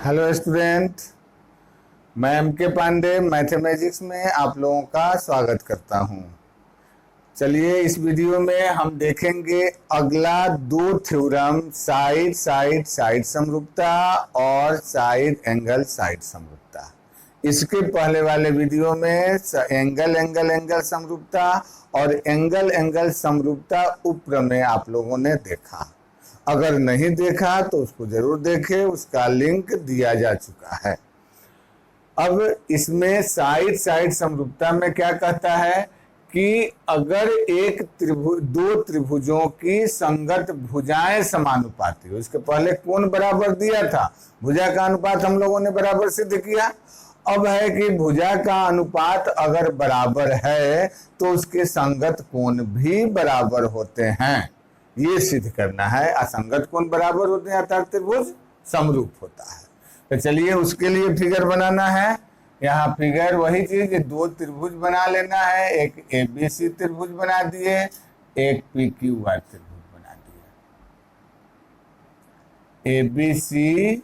Hello student, मैं M के Pandey mathematics में आप लोगों का स्वागत करता हूं। चलिए इस वीडियो में हम देखेंगे अगला दो थ्योरम, साइड साइड साइड समरूपता और साइड एंगल साइड समरूपता। इसके पहले वाले वीडियो में एंगल एंगल एंगल समरूपता और एंगल एंगल समरूपता उपप्रमेय आप लोगों ने देखा। अगर नहीं देखा तो उसको जरूर देखें, उसका लिंक दिया जा चुका है। अब इसमें साइड साइड समरूपता में क्या कहता है कि अगर दो त्रिभुजों की संगत भुजाएं समानुपाती हो, इसके पहले कोण बराबर दिया था, भुजा का अनुपात हम लोगों ने बराबर सिद्ध किया। अब है कि भुजा का अनुपात अगर बराबर है तो उसके संगत कोण भी बराबर होते हैं, ये सिद्ध करना है। असंगत कोण बराबर होते हैं अर्थात त्रिभुज समरूप होता है। तो चलिए उसके लिए फिगर बनाना है। यहाँ फिगर वही चीज, दो त्रिभुज बना लेना है। एक एबीसी त्रिभुज बना दिए, एक पीक्यूआर त्रिभुज बना दिए। एबीसी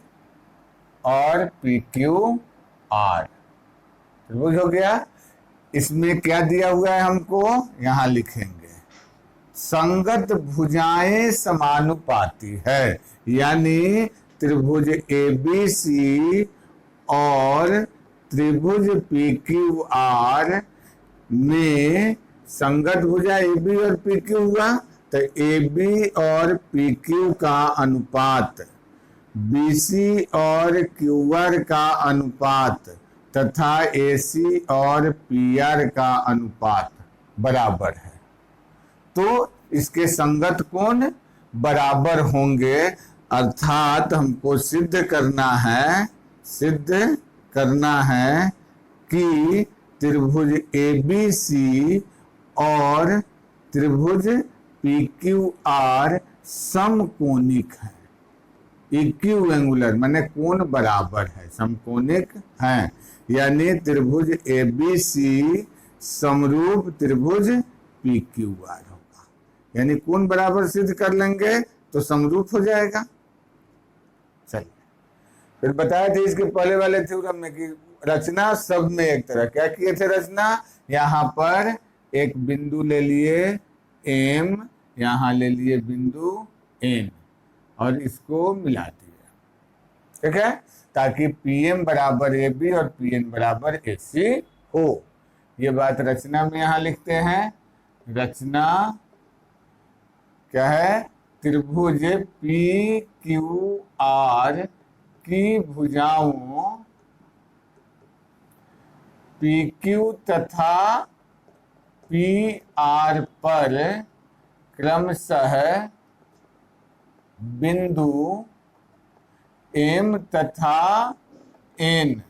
और पीक्यूआर त्रिभुज हो गया। इसमें क्या दिया हुआ है हमको, यहाँ लिखेंगे संगत भुजाएं समानुपाती है, यानी त्रिभुज एबीसी और त्रिभुज पीक्यूआर में संगत भुजा एबी और पीक्यू हुआ तो एबी और पीक्यू का अनुपात, बीसी और क्यूआर का अनुपात तथा एसी और पीआर का अनुपात बराबर है। तो इसके संगत कोण बराबर होंगे, अर्थात हमको सिद्ध करना है कि त्रिभुज एबीसी और त्रिभुज पीक्यूआर समकोणिक है। इक्विएंगुलर माने कोण बराबर है, समकोणिक है, यानी त्रिभुज एबीसी समरूप त्रिभुज पीक्यूआर होगा। यानी कोण बराबर सिद्ध कर लेंगे तो समरूप हो जाएगा। चलिए फिर बताए थे इसके पहले वाले थ्योरम में कि रचना सब में एक तरह। क्या किए थे रचना, यहाँ पर एक बिंदु ले लिए एम, यहाँ ले लिए बिंदु एन और इसको मिला दिया, ठीक है, ताकि पीएम बराबर ए बी और पीएन बराबर ए सी हो। ये बात रचना में यहाँ लिखते हैं। रचना क्या है, त्रिभुज पी क्यू आर की भुजाओं पी क्यू तथा पी आर पर क्रमशः बिंदु एम तथा एन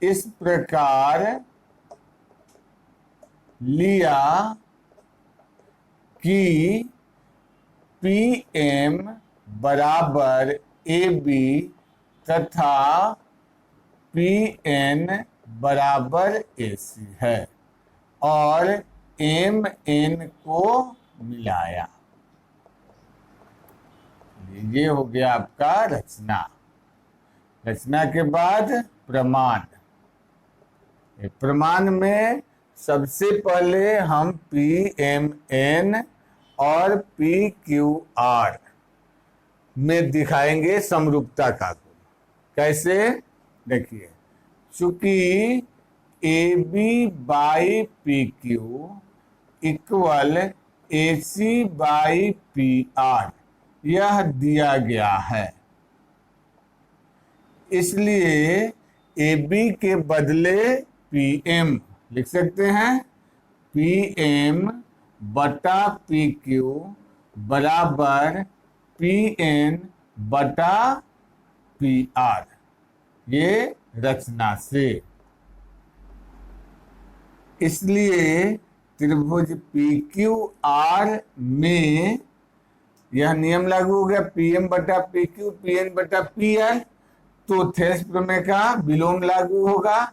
इस प्रकार लिया कि पी एम बराबर ए बी तथा पी एन बराबर ए सी है और एम एन को मिलाया। ये हो गया आपका रचना। रचना के बाद प्रमाण। प्रमाण में सबसे पहले हम पी एम एन और पी क्यू आर में दिखाएंगे समरूपता का गुण। कैसे, देखिए, चूंकि A B by P Q equal A C by P R यह दिया गया है, इसलिए ए बी के बदले पी एम लिख सकते हैं। पी एम बटा पी क्यू बराबर पी एन बटा पी आर, ये रचना से। इसलिए त्रिभुज पी क्यू आर में यह नियम लागू हो गया, पी एम बटा पी क्यू पी एन बटा पी आर। तो थेल्स प्रमेय का विलोम लागू होगा,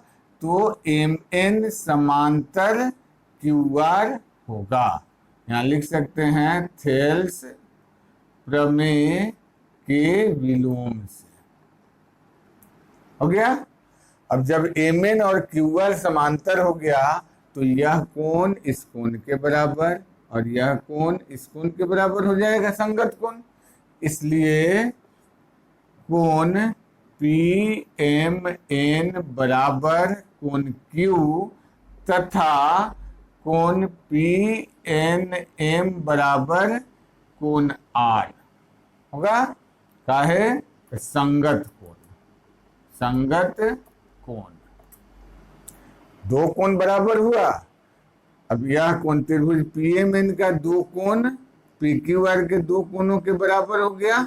तो एम एन समांतर क्यू आर होगा। यहाँ लिख सकते हैं थेल्स प्रमेय के विलोम से। हो गया। अब जब एम और क्यू आर समांतर हो गया तो यह कोण इस कोण के बराबर और यह कोण इस कोण के बराबर हो जाएगा, संगत कोण। इसलिए कोण पी एम एन बराबर कोण क्यू तथा कोण पी एन एम बराबर कोण आर होगा। काहे? संगत कोण। संगत कोण, दो कोण बराबर हुआ। अब यह कोण त्रिभुज पी एम एन का दो कोण पी क्यू आर के दो कोणों के बराबर हो गया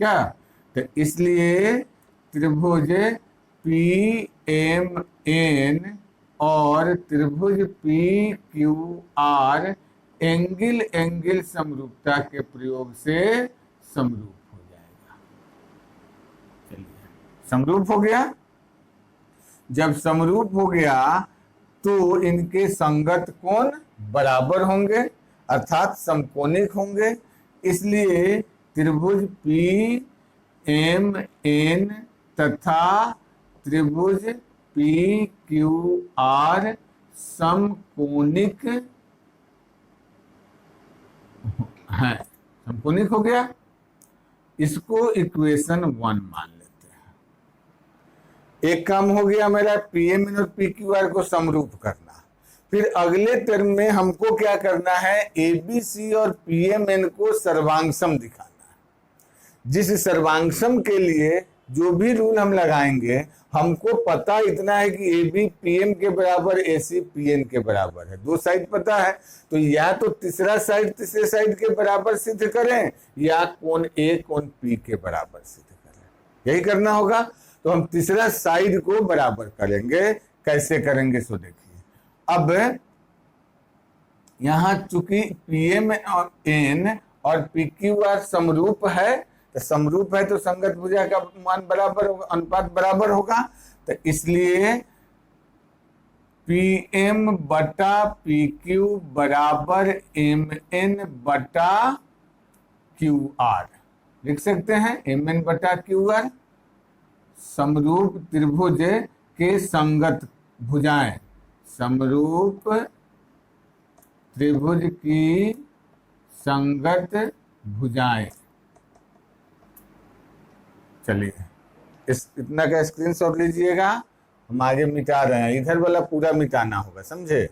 क्या? तो इसलिए त्रिभुज पी एम एन और त्रिभुज P Q R angle angle समरूपता के प्रयोग से समरूप हो जाएगा। चलिए, समरूप हो गया। जब समरूप हो गया तो इनके संगत कोण बराबर होंगे अर्थात समकोणिक होंगे। इसलिए त्रिभुज पी एम एन तथा त्रिभुज पी क्यू आर समकोणिक है। समकोणिक हो गया। इसको इक्वेशन 1 मान लेते हैं। एक काम हो गया मेरा पी एम एन और पी क्यू आर को समरूप करना। फिर अगले टर्म में हमको क्या करना है? ए बी सी और पी एम एन को सर्वांगसम दिखाना है। जिस सर्वांगसम के लिए जो भी रूल हम लगाएंगे, हमको पता इतना है कि ए बी पी एम के बराबर, ए सी पी एन के बराबर है। दो साइड पता है, तो या तो तीसरा साइड तीसरे साइड के बराबर सिद्ध करें या कोण ए कोण पी के बराबर सिद्ध करें। यही करना होगा। तो हम तीसरा साइड को बराबर करेंगे। कैसे करेंगे सो देखिए। अब यहां चूंकि पी एम एन और पी क्यू आर समरूप है, तो समरूप है तो संगत भुजा का मान बराबर होगा, अनुपात बराबर होगा। तो इसलिए पी एम बटा पी क्यू बराबर एम एन बटा क्यू आर लिख सकते हैं। एम एन बटा क्यू आर समरूप त्रिभुज के संगत भुजाएं, समरूप त्रिभुज की संगत भुजाएं। चलिए, इतना का स्क्रीनशॉट लीजिएगा। हम आगे मिटा रहे हैं, इधर वाला पूरा मिटाना होगा, समझे?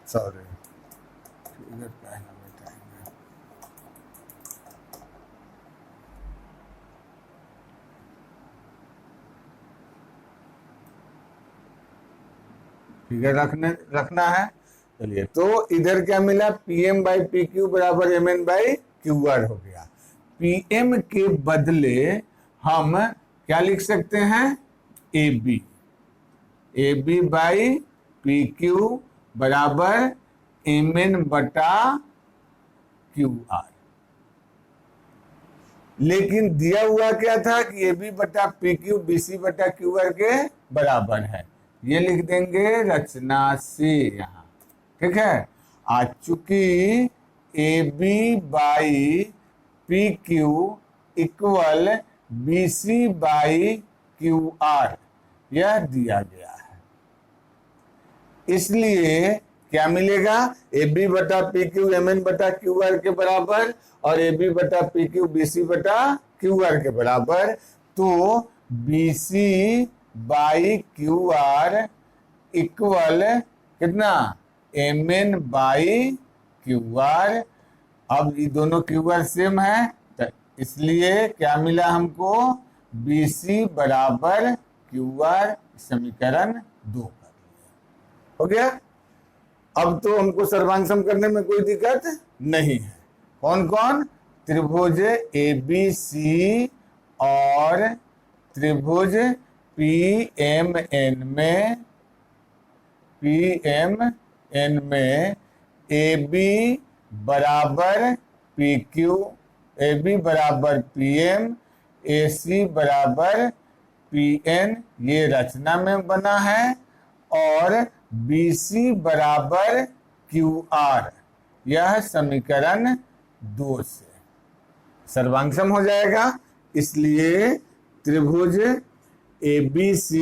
सॉरी, इधर पहला मिटाएंगे। फिगर रखना है। चलिए, तो इधर क्या मिला? P M by P Q बराबर M N by Q R हो गया। पी एम के बदले हम क्या लिख सकते हैं? A B. A B by P Q बराबर एम एन बटा क्यू आर। लेकिन दिया हुआ क्या था कि ए बी बटा पी क्यू बी सी बटा क्यू आर के बराबर है। ये लिख देंगे रचना से यहां, ठीक है। आज चूंकि A B by P Q equal B C by Q R यह दिया गया है, इसलिए क्या मिलेगा? ए बी बटा पी क्यू एम एन बटा क्यू आर के बराबर और ए बी बटा पी क्यू बी सी बटा क्यू आर के बराबर। तो B C by Q R equal कितना? M N by Q R. अब ये दोनों क्यू आर सेम है, तो इसलिए क्या मिला हमको? बी सी बराबर क्यू आर। समीकरण 2 कर लिया। हो गया। अब तो हमको सर्वांगसम करने में कोई दिक्कत नहीं है। कौन कौन? त्रिभुज ए बी सी और त्रिभुज पी एम एन में ए बी बराबर पी क्यू, ए बी बराबर पी एम, ए सी बराबर पी एन, ये रचना में बना है। और बी सी बराबर क्यू आर, यह समीकरण 2 से सर्वांग सम हो जाएगा। इसलिए त्रिभुज ABC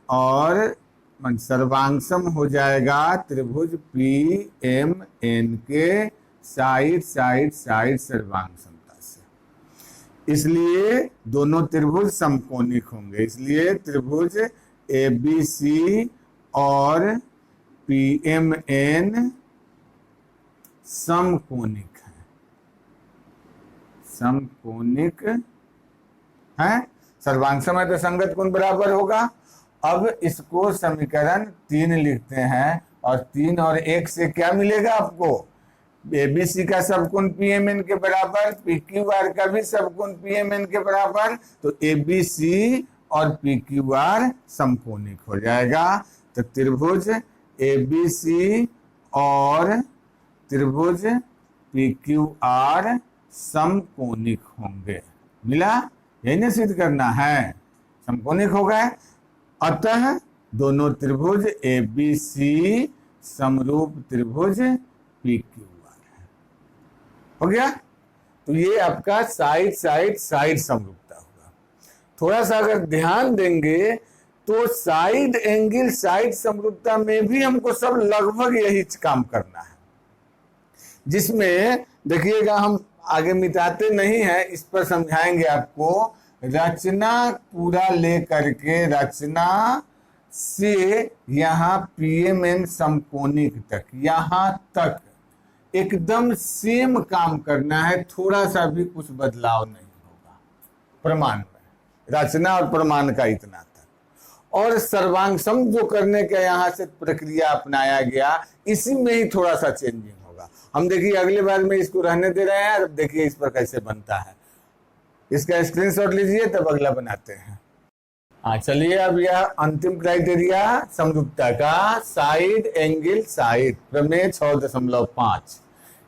और सर्वांग सम हो जाएगा त्रिभुज PMN के साइड साइड साइड सर्वांग समता से। इसलिए दोनों त्रिभुज समकोणिक होंगे। इसलिए त्रिभुज ABC और PMN समकोणिक है, समकोणिक है। सर्वांग सम है तो संगत कोण बराबर होगा। अब इसको समीकरण 3 लिखते हैं और 3 और 1 से क्या मिलेगा आपको? ABC का सबकोण PMN के बराबर, PQR का भी सबकोण PMN के बराबर, तो ABC और PQR समकोणिक हो जाएगा। तो त्रिभुज ABC और त्रिभुज PQR समकोणिक होंगे। मिला? यही ना सिद्ध करना है, समकोणिक हो गए। अतः दोनों त्रिभुज ABC समरूप त्रिभुज PQR है। हो गया? तो ये आपका साइड साइड साइड समरूपता होगा। थोड़ा सा अगर ध्यान देंगे तो साइड एंगल साइड समरूपता में भी हमको सब लगभग यही काम करना है, जिसमें देखिएगा हम आगे मिटाते नहीं है, इस पर समझाएंगे आपको। रचना पूरा ले करके रचना से यहाँ PMN समकोणिक तक, यहाँ तक एकदम सेम काम करना है, थोड़ा सा भी कुछ बदलाव नहीं होगा प्रमाण में। रचना और प्रमाण का इतना तक। और सर्वांग सम जो करने का यहाँ से प्रक्रिया अपनाया गया, इसी में ही थोड़ा सा चेंजिंग होगा। हम देखिए अगले बार में इसको रहने दे रहे हैं। अब देखिए इस पर कैसे बनता है, इसका स्क्रीनशॉट लीजिए तब अगला बनाते हैं। हाँ चलिए, अब यह अंतिम क्राइटेरिया समरूपता का, साइड एंगल साइड, प्रमेय 6.5।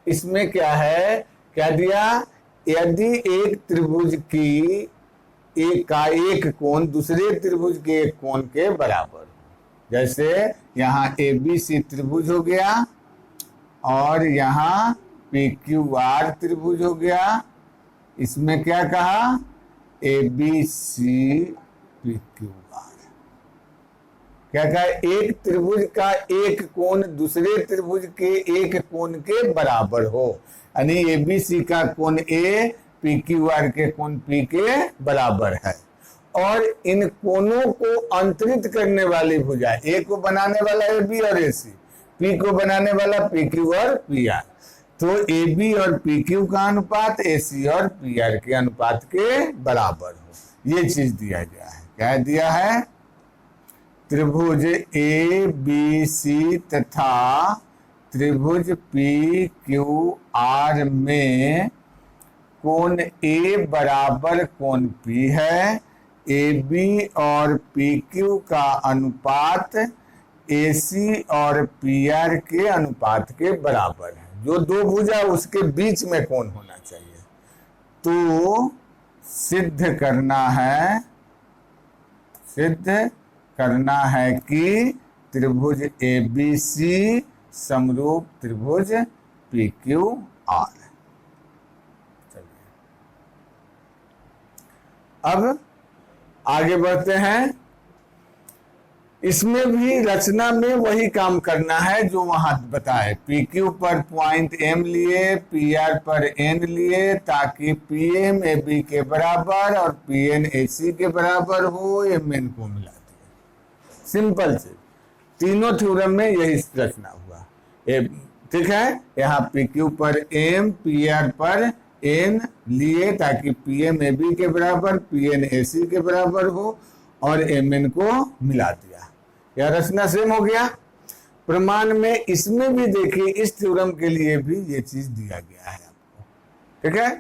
इसमें क्या है, क्या दिया? यदि एक त्रिभुज की एक कोण दूसरे त्रिभुज के एक कोण के बराबर हो, जैसे यहाँ ABC त्रिभुज हो गया और यहाँ PQR त्रिभुज हो गया। इसमें क्या कहा? ABC PQR। क्या कहा? एक त्रिभुज का एक कोण दूसरे त्रिभुज के एक कोण के बराबर हो, यानी ABC का कोण A PQR के कोण P के बराबर है। और इन कोणों को अंतरित करने वाली भुजा, A को बनाने वाला AB और AC, P को बनाने वाला PQ और PR। तो AB और PQ का अनुपात AC और PR के अनुपात के बराबर हो, ये चीज दिया गया है। क्या दिया है? त्रिभुज ABC तथा त्रिभुज PQR में कोण A बराबर कोण P है। AB और PQ का अनुपात AC और PR के अनुपात के बराबर है। जो दो भुजा उसके बीच में कोण होना चाहिए। तो सिद्ध करना है कि त्रिभुज ABC समरूप त्रिभुज PQR। चलिए अब आगे बढ़ते हैं। इसमें भी रचना में वही काम करना है जो वहां बताए। PQ पर पॉइंट M लिए, PR पर N लिए, ताकि PM AB के बराबर और PN AC के बराबर हो। MN को मिला दिया। सिंपल से तीनों थ्योरम में यही रचना हुआ। ठीक है, यहाँ PQ पर M, PR पर N लिए ताकि PM AB के बराबर, PN AC के बराबर हो, और MN को मिला दिया। यह रचना सेम हो गया। प्रमाण में इसमें भी देखिए, इस थ्योरम के लिए भी ये चीज दिया गया है आपको। ठीक है,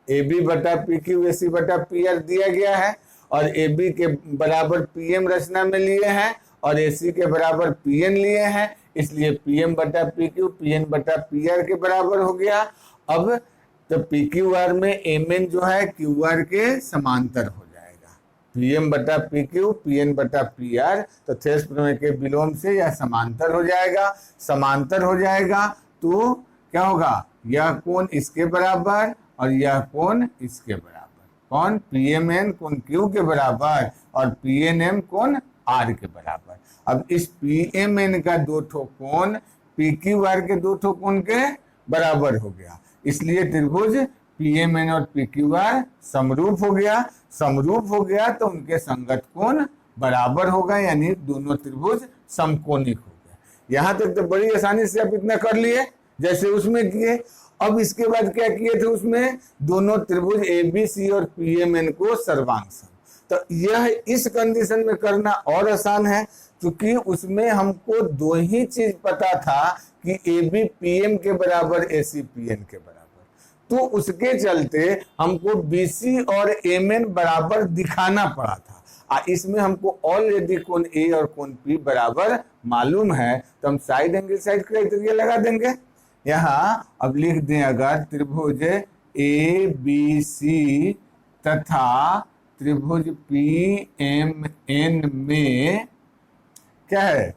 AB बटा PQ AC बटा PR दिया गया है, और AB के बराबर PM रचना में लिए हैं और AC के बराबर PN लिए हैं। इसलिए PM बटा PQ PN बटा PR के बराबर हो गया। अब तो PQR में MN जो है QR के समांतर हो जाएगा। पी एम बटा पी क्यू, पी एन बटा पी आर। तो थेस प्रमेय के विलोम से यह समांतर हो जाएगा। समांतर हो जाएगा तो क्या होगा, यह कोण इसके बराबर और यह कोण इसके बराबर। कौन, पी एम एन कोण क्यू के बराबर और पी एन एम कोण आर के बराबर। अब इस पी एम एन का दो ठो कोण पी क्यू आर के दो ठो कोण के बराबर हो गया, इसलिए त्रिभुज पी एम एन और पी क्यू आर समरूप हो गया। समरूप हो गया तो उनके संगत कोण बराबर होगा, यानी दोनों त्रिभुज समकोणिक हो गए। यहां तक तो बड़ी आसानी से आप इतना कर लिए जैसे उसमें किए। अब इसके बाद क्या किए थे, उसमें दोनों त्रिभुज ए बी सी और पी एम एन को सर्वांग सम। तो यह इस कंडीशन में करना और आसान है, क्योंकि उसमें हमको दो ही चीज पता था कि ए बी पी एम के बराबर, ए सी पी एन के बराबर। तो उसके चलते हमको बी सी और एम एन बराबर दिखाना पड़ा था। इसमें हमको ऑलरेडी कोण ए और कोण पी बराबर मालूम है, तो हम साइड एंगल साइड क्राइटेरिया लगा देंगे। यहाँ अब लिख दें, अगर त्रिभुज ए बी सी तथा त्रिभुज पी एम एन में क्या है,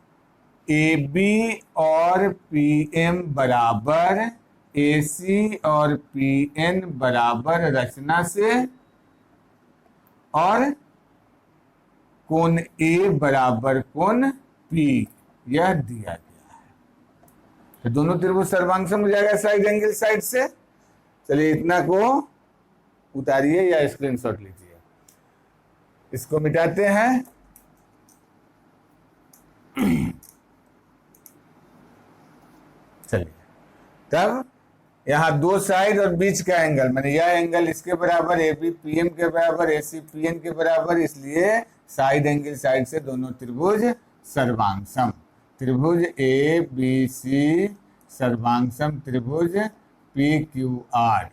ए बी और पी एम बराबर, ए सी और पी एन बराबर रचना से, और कोण ए बराबर कोण पी, यह दिया गया है। तो दोनों त्रिभुज सर्वांग सम हो जाएगा साइड एंगल साइड से। चलिए इतना को उतारिए या स्क्रीनशॉट लीजिए, इसको मिटाते हैं। चलिए तब यहाँ दो साइड और बीच का एंगल, मैंने यह एंगल इसके बराबर, ए बी पी एम के बराबर, ए सी पी एन के बराबर, इसलिए साइड एंगल साइड से दोनों त्रिभुज सर्वांग सम। त्रिभुज ए बी सी सर्वांग सम त्रिभुज P Q are,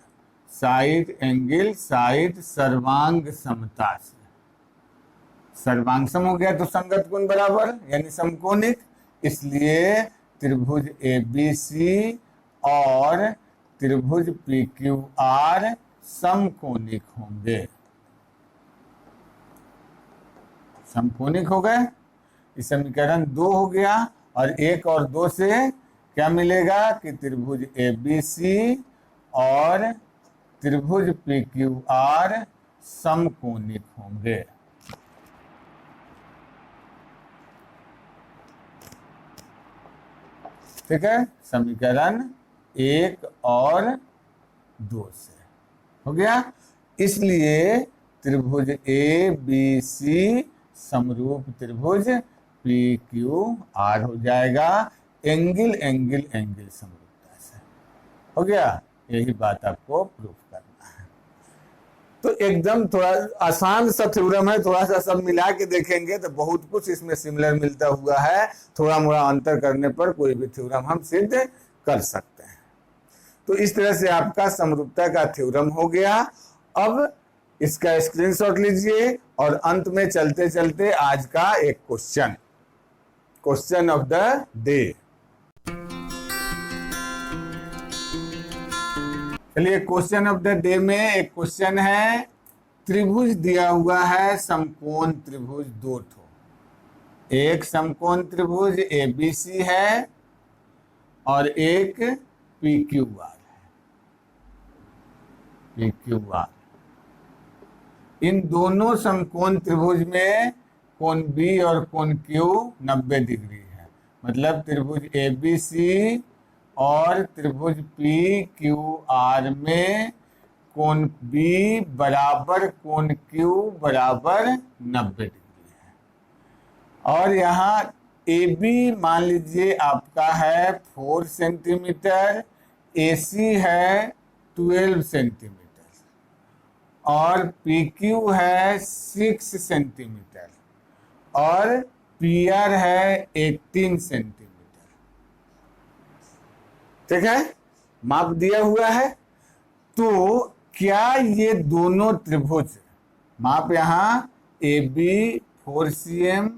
side angle side सर्वांग समता से। सर्वांग सम हो गया तो संगत कोण बराबर यानी समकोणिक, इसलिए त्रिभुज ए बी सी और त्रिभुज पी क्यू आर समकोणिक होंगे। समकोणिक हो गए, इस समीकरण 2 हो गया। और 1 और 2 से क्या मिलेगा कि त्रिभुज ए बी सी और त्रिभुज पी क्यू आर समकोणिक होंगे। ठीक है, समीकरण 1 और 2 से हो गया। इसलिए त्रिभुज ए बी सी समरूप त्रिभुज पी क्यू आर हो जाएगा, एंगल एंगल एंगल समरूपता से। हो गया, यही बात आपको प्रूफ करना है। तो एकदम थोड़ा आसान सा थ्योरम है, थोड़ा सा सब मिला के देखेंगे तो बहुत कुछ इसमें सिमिलर मिलता हुआ है। थोड़ा मोड़ा अंतर करने पर कोई भी थ्योरम हम सिद्ध कर सकते हैं। तो इस तरह से आपका समरूपता का थ्योरम हो गया। अब इसका स्क्रीनशॉट लीजिए और अंत में चलते चलते आज का एक क्वेश्चन ऑफ द डे। चलिए, क्वेश्चन ऑफ द डे में एक क्वेश्चन है, त्रिभुज दिया हुआ है समकोण त्रिभुज 2 ठो। एक समकोण त्रिभुज ए बी सी है और एक पी क्यू आर है। पी क्यू आर, इन दोनों समकोण त्रिभुज में कोण बी और कोण क्यू 90 डिग्री है। मतलब त्रिभुज ए बी सी और त्रिभुज पी क्यू आर में कोण बी बराबर कोण क्यू बराबर 90 डिग्री है। और यहाँ ए बी मान लीजिए आपका है 4 सेंटीमीटर, ए सी है 12 सेंटीमीटर और पी क्यू है 6 सेंटीमीटर और पी आर है 18 सेंटीमीटर। ठीक है, माप दिया हुआ है। तो क्या ये दोनों त्रिभुज, माप यहाँ A B 4 cm,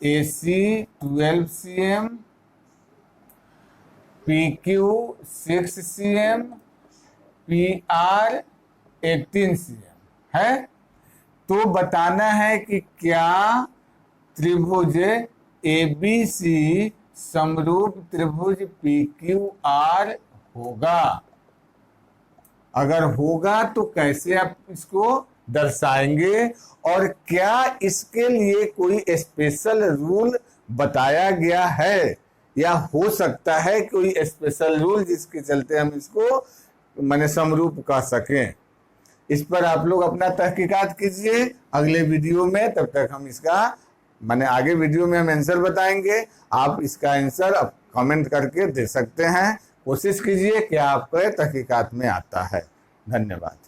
A C 12 cm, P Q 6 cm, P R 18 cm है। तो बताना है कि क्या त्रिभुज ABC समरूप त्रिभुज PQR होगा। अगर होगा तो कैसे आप इसको दर्शाएंगे, और क्या इसके लिए कोई स्पेशल रूल बताया गया है, या हो सकता है कोई स्पेशल रूल जिसके चलते हम इसको माने समरूप कह सकें। इस पर आप लोग अपना तहकीकात कीजिए अगले वीडियो में। तब तक हम इसका माने आगे वीडियो में हम आंसर बताएंगे। आप इसका आंसर अब कमेंट करके दे सकते हैं। कोशिश कीजिए कि आपके तहकीकात में आता है। धन्यवाद।